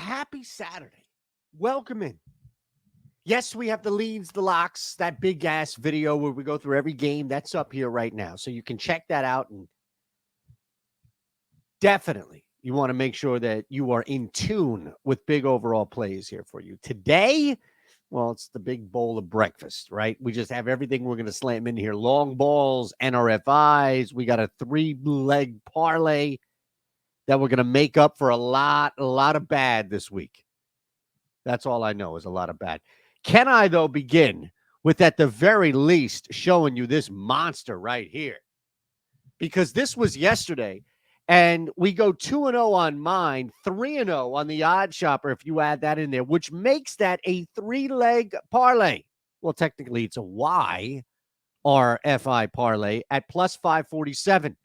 happy Saturday. Welcome in. Yes, we have the leads, the locks, that big ass video where we go through every game. That's up here right now. So you can check that out. And definitely, you want to make sure that you are in tune with big overall plays here for you. Today, well, it's the big bowl of breakfast, right? We just have everything we're going to slam in here. Long balls, NRFIs. We got a 3-leg parlay that we're going to make up for a lot of bad this week. That's all I know is a lot of bad. Can I, though, begin with, at the very least, showing you this monster right here? Because this was yesterday, and we go 2-0 on mine, 3-0 on the odd shopper if you add that in there, which makes that a 3-leg parlay. Well, technically, it's a YRFI parlay at plus 547.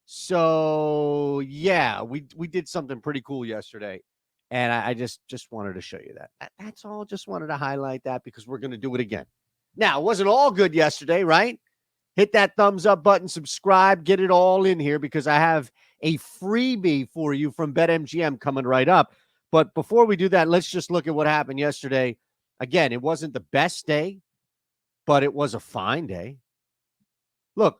So, yeah, we did something pretty cool yesterday. And I just wanted to show you that. That's all. Just wanted to highlight that because we're going to do it again. Now, it wasn't all good yesterday, right? Hit that thumbs up button, subscribe, get it all in here because I have a freebie for you from BetMGM coming right up. But before we do that, let's just look at what happened yesterday. Again, it wasn't the best day, but it was a fine day. Look,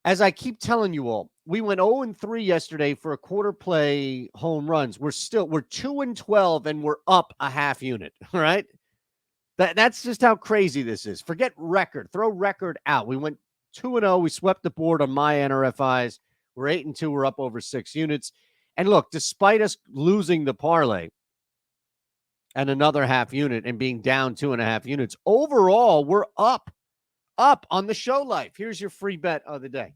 as I keep telling you all, we went 0-3 yesterday for a quarter play home runs. We're 2-12 and we're up a half unit. All right. That's just how crazy this is. Forget record. Throw record out. We went 2-0. We swept the board on my NRFIs. We're 8-2. We're up over 6 units. And look, despite us losing the parlay and another half unit and being down 2.5 units, overall, we're up on the show life. Here's your free bet of the day.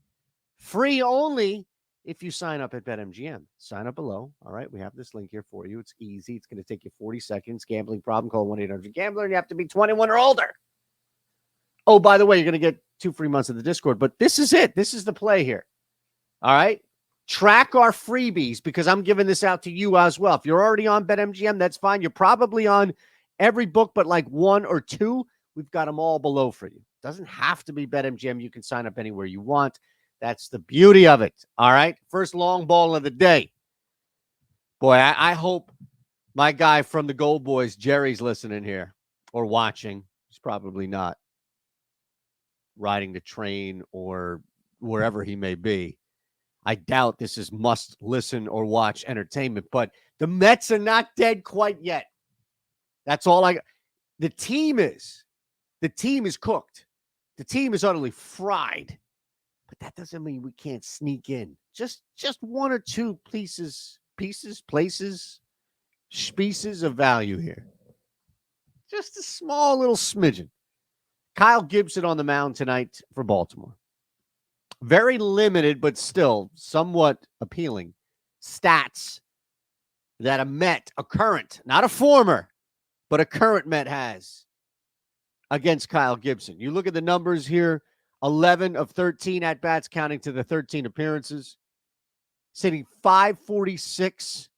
Free only if you sign up at BetMGM. Sign up below. All right, we have this link here for you. It's easy. It's going to take you 40 seconds. Gambling problem, call 1-800-GAMBLER, and you have to be 21 or older. Oh, by the way, you're going to get 2 free months of the Discord, but this is it. This is the play here. All right? Track our freebies because I'm giving this out to you as well. If you're already on BetMGM, that's fine. You're probably on every book but like 1 or 2. We've got them all below for you. Doesn't have to be BetMGM. You can sign up anywhere you want. That's the beauty of it. All right. First long ball of the day. Boy, I hope my guy from the Gold Boys, Jerry's listening here or watching. He's probably not riding the train or wherever he may be. I doubt this is must listen or watch entertainment, but the Mets are not dead quite yet. That's all the team is. The team is cooked. The team is utterly fried. But that doesn't mean we can't sneak in. Just 1 or 2 places of value here. Just a small little smidgen. Kyle Gibson on the mound tonight for Baltimore. Very limited, but still somewhat appealing stats that a Met, a current, not a former, but a current Met has against Kyle Gibson. You look at the numbers here. 11 of 13 at-bats, counting to the 13 appearances. Sitting 546,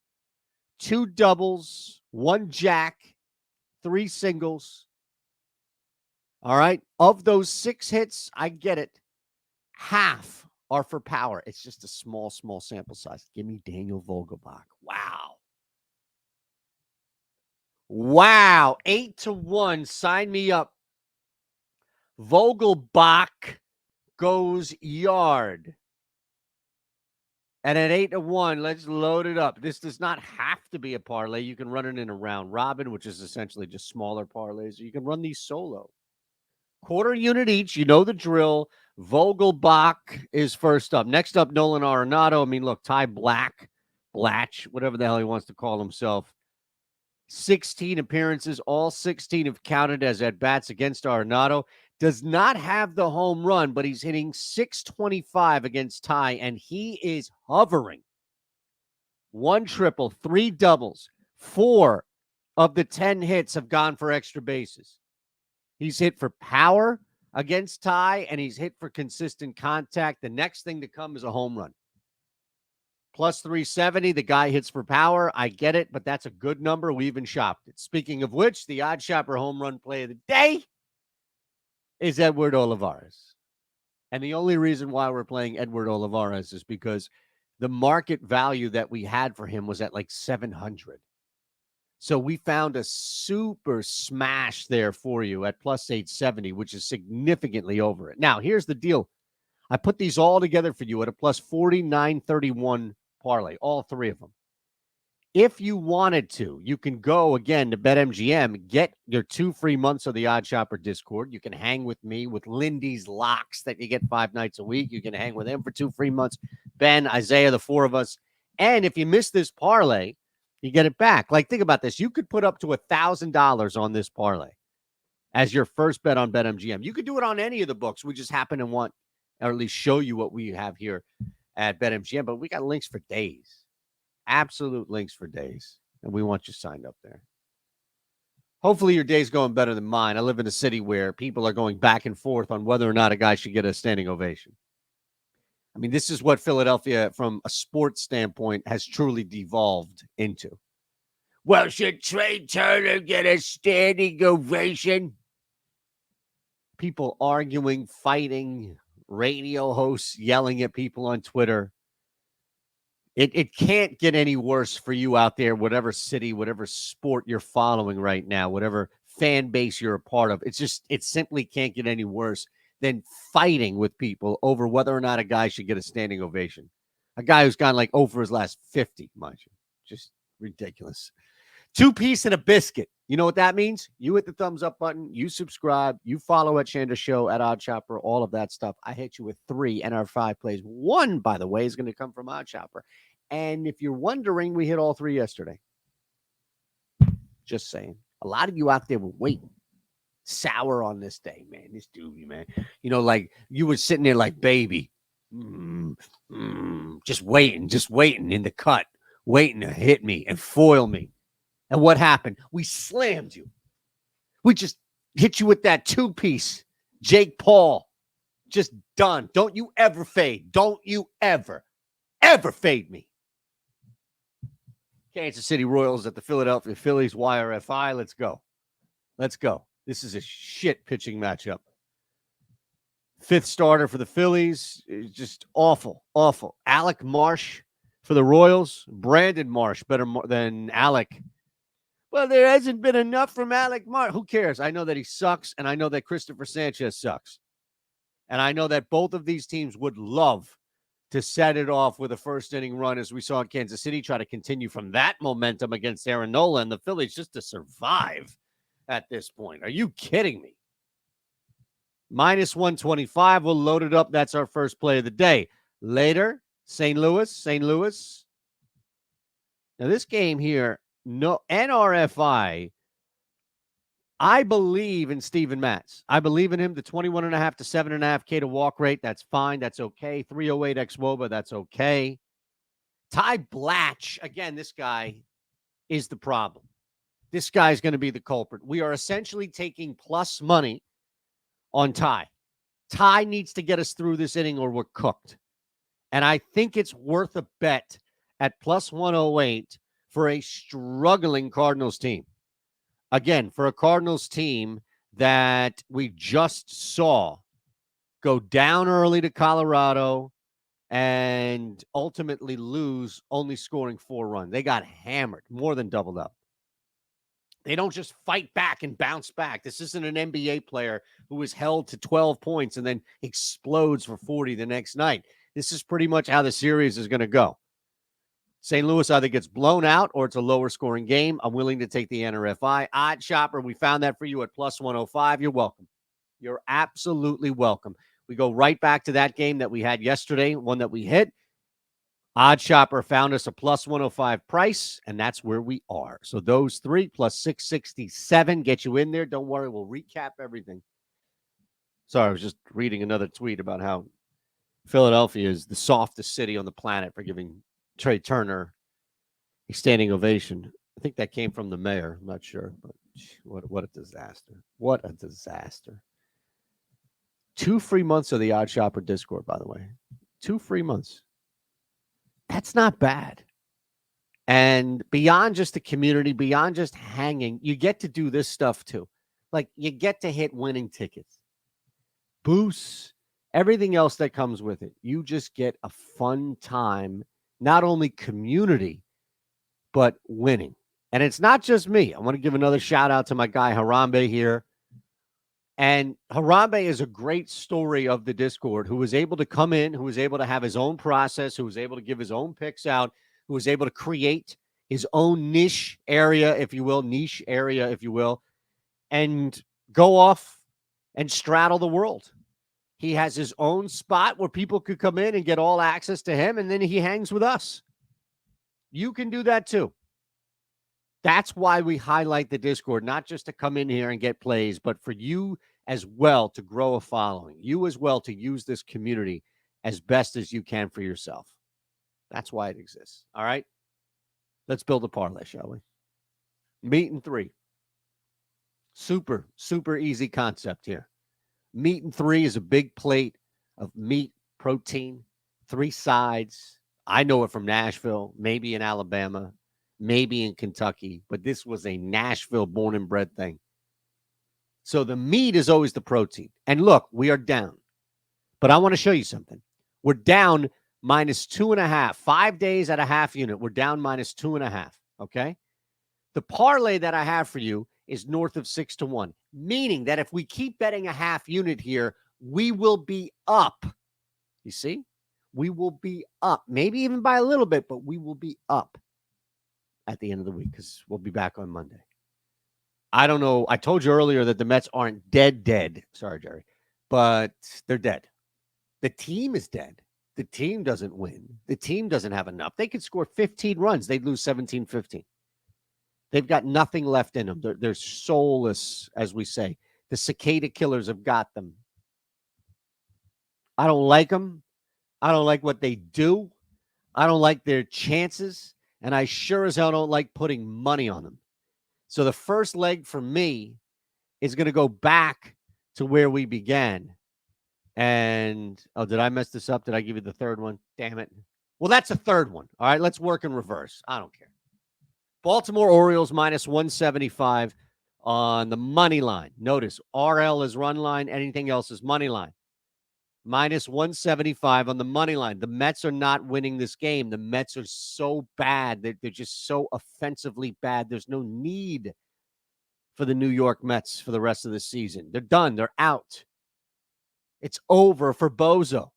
2 doubles, 1 jack, 3 singles. All right. Of those 6 hits, I get it. Half are for power. It's just a small sample size. Give me Daniel Vogelbach. Wow. 8-1. Sign me up. Vogelbach goes yard. And at 8-1, let's load it up. This does not have to be a parlay. You can run it in a round robin, which is essentially just smaller parlays. Or you can run these solo. Quarter unit each. You know the drill. Vogelbach is first up. Next up, Nolan Arendao. I mean, look, Ty Blatch, whatever the hell he wants to call himself. 16 appearances. All 16 have counted as at-bats against Arendao. Does not have the home run, but he's hitting .625 against Ty, and he is hovering. 1 triple, 3 doubles. 4 of the 10 hits have gone for extra bases. He's hit for power against Ty, and he's hit for consistent contact. The next thing to come is a home run. Plus 370, the guy hits for power. I get it, but that's a good number. We even shopped it. Speaking of which, the odd shopper home run play of the day is Edward Olivares. And the only reason why we're playing Edward Olivares is because the market value that we had for him was at like 700. So we found a super smash there for you at plus 870, which is significantly over it. Now, here's the deal. I put these all together for you at a plus 49.31 parlay, all three of them. If you wanted to, you can go again to BetMGM, get your 2 free months of the Odd Shopper Discord. You can hang with me with Lindy's locks that you get 5 nights a week. You can hang with him for 2 free months. Ben, Isaiah, the 4 of us. And if you miss this parlay, you get it back. Like, think about this. You could put up to $1,000 on this parlay as your first bet on BetMGM. You could do it on any of the books. We just happen to want, or at least show you what we have here at BetMGM. But we got links for days. Absolute links for days. And we want you signed up there. Hopefully your day's going better than mine. I live in a city where people are going back and forth on whether or not a guy should get a standing ovation. I mean, this is what Philadelphia, from a sports standpoint, has truly devolved into. Well, should Trey Turner get a standing ovation? People arguing, fighting, radio hosts yelling at people on Twitter. It can't get any worse for you out there, whatever city, whatever sport you're following right now, whatever fan base you're a part of. It simply can't get any worse than fighting with people over whether or not a guy should get a standing ovation. A guy who's gone like over his last 50, mind you. Just ridiculous. 2-piece and a biscuit. You know what that means? You hit the thumbs up button, you subscribe, you follow at Shanda Show, at Odd Shopper, all of that stuff. I hit you with 3 NRFI plays. 1, by the way, is going to come from Odd Shopper. And if you're wondering, we hit all 3 yesterday. Just saying. A lot of you out there were waiting. Sour on this day, man. This doobie, man. You know, like you were sitting there like, baby, just waiting in the cut, waiting to hit me and foil me. And what happened? We slammed you. We just hit you with that 2-piece. Jake Paul. Just done. Don't you ever fade. Don't you ever fade me. Kansas City Royals at the Philadelphia Phillies, YRFI. Let's go. Let's go. This is a shit pitching matchup. 5th starter for the Phillies. Just awful, awful. Alec Marsh for the Royals. Brandon Marsh better than Alec. Well, there hasn't been enough from Alec Marsh. Who cares? I know that he sucks, and I know that Christopher Sanchez sucks. And I know that both of these teams would love to set it off with a first-inning run, as we saw in Kansas City, try to continue from that momentum against Aaron Nolan. The Phillies just to survive at this point. Are you kidding me? Minus 125. We'll load it up. That's our first play of the day. Later, St. Louis. Now, this game here, no NRFI. I believe in Steven Matz. I believe in him. The 21.5 to 7.5K to walk rate. That's fine. That's okay. 308 ex-WOBA. That's okay. Ty Blatch. Again, this guy is the problem. This guy's going to be the culprit. We are essentially taking plus money on Ty. Ty needs to get us through this inning or we're cooked. And I think it's worth a bet at plus 108 for a struggling Cardinals team. Again, for a Cardinals team that we just saw go down early to Colorado and ultimately lose, only scoring 4 runs. They got hammered, more than doubled up. They don't just fight back and bounce back. This isn't an NBA player who is held to 12 points and then explodes for 40 the next night. This is pretty much how the series is going to go. St. Louis either gets blown out or it's a lower scoring game. I'm willing to take the NRFI. Odd Shopper, we found that for you at plus 105. You're welcome. You're absolutely welcome. We go right back to that game that we had yesterday, one that we hit. Odd Shopper found us a plus 105 price, and that's where we are. So those 3 plus 667 get you in there. Don't worry, we'll recap everything. Sorry, I was just reading another tweet about how Philadelphia is the softest city on the planet for giving Trey Turner a standing ovation. I think that came from the mayor. I'm not sure, but what a disaster. What a disaster. 2 free months of the Odd Shopper Discord, by the way. 2 free months. That's not bad. And beyond just the community, beyond just hanging, you get to do this stuff too. Like you get to hit winning tickets, boosts, everything else that comes with it. You just get a fun time, not only community, but winning. And it's not just me. I want to give another shout out to my guy Harambe here. And Harambe is a great story of the Discord, who was able to come in, who was able to have his own process, who was able to give his own picks out, who was able to create his own niche area, if you will, and go off and straddle the world. He has his own spot where people could come in and get all access to him, and then he hangs with us. You can do that too. That's why we highlight the Discord, not just to come in here and get plays, but for you as well to grow a following, you as well to use this community as best as you can for yourself. That's why it exists. All right? Let's build a parlay, shall we? Meat and 3. Super, super easy concept here. Meat and 3 is a big plate of meat, protein, 3 sides. I know it from Nashville, maybe in Alabama, maybe in Kentucky, but this was a Nashville born and bred thing. So the meat is always the protein. And look, we are down. But I want to show you something. We're down minus 2.5. 5 days at a half unit. We're down minus 2.5. Okay? The parlay that I have for you is north of 6-1, meaning that if we keep betting a half unit here, we will be up. You see? We will be up. Maybe even by a little bit, but we will be up at the end of the week because we'll be back on Monday. I don't know. I told you earlier that the Mets aren't dead. Sorry, Jerry. But they're dead. The team is dead. The team doesn't win. The team doesn't have enough. They could score 15 runs. They'd lose 17-15. They've got nothing left in them. They're soulless, as we say. The cicada killers have got them. I don't like them. I don't like what they do. I don't like their chances. And I sure as hell don't like putting money on them. So the first leg for me is going to go back to where we began. And, oh, did I mess this up? Did I give you the third one? Damn it. Well, that's a third one. All right, let's work in reverse. I don't care. Baltimore Orioles minus 175 on the money line. Notice RL is run line. Anything else is money line. Minus 175 on the money line. The Mets are not winning this game. The Mets are so bad. They're just so offensively bad. There's no need for the New York Mets for the rest of the season. They're done. They're out. It's over for Bozo.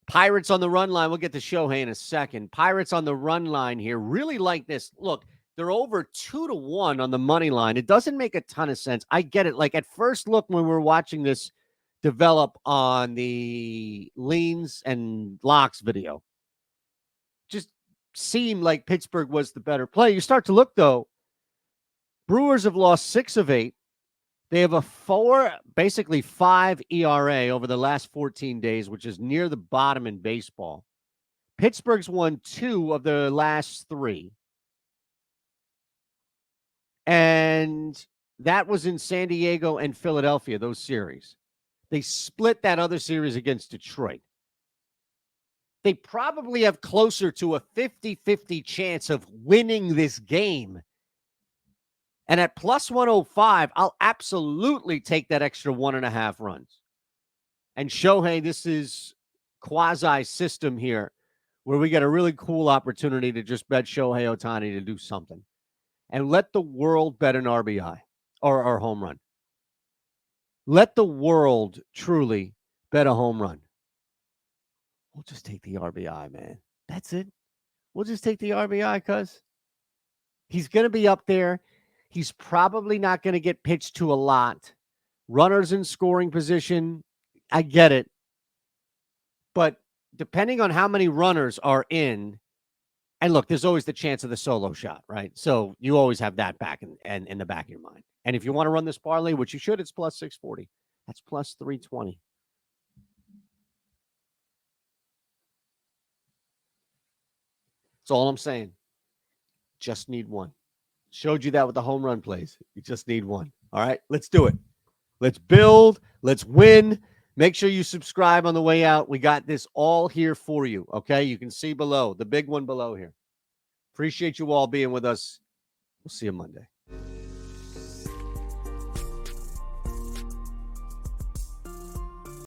Pirates on the run line. We'll get to Shohei in a second. Pirates on the run line here. Really like this. Look, they're over 2-1 on the money line. It doesn't make a ton of sense. I get it. Like at first look when we're watching this develop on the leans and locks video, just seemed like Pittsburgh was the better play. You start to look, though, Brewers have lost 6 of 8. They have a 5 ERA over the last 14 days, which is near the bottom in baseball. Pittsburgh's won 2 of their last 3. And that was in San Diego and Philadelphia, those series. They split that other series against Detroit. They probably have closer to a 50-50 chance of winning this game. And at plus 105, I'll absolutely take that extra 1.5 runs. And Shohei, this is quasi-system here where we get a really cool opportunity to just bet Shohei Ohtani to do something. And let the world bet an RBI or home run. Let the world truly bet a home run. We'll just take the RBI, man. That's it. We'll just take the RBI, cuz he's going to be up there. He's probably not going to get pitched to a lot. Runners in scoring position, I get it. But depending on how many runners are in, and look, there's always the chance of the solo shot, right? So you always have that back in the back of your mind. And if you want to run this parlay, which you should, it's plus 640. That's plus 320. That's all I'm saying. Just need one. Showed you that with the home run plays. You just need one. All right, let's do it. Let's build. Let's win. Make sure you subscribe on the way out. We got this all here for you, okay? You can see below, the big one below here. Appreciate you all being with us. We'll see you Monday.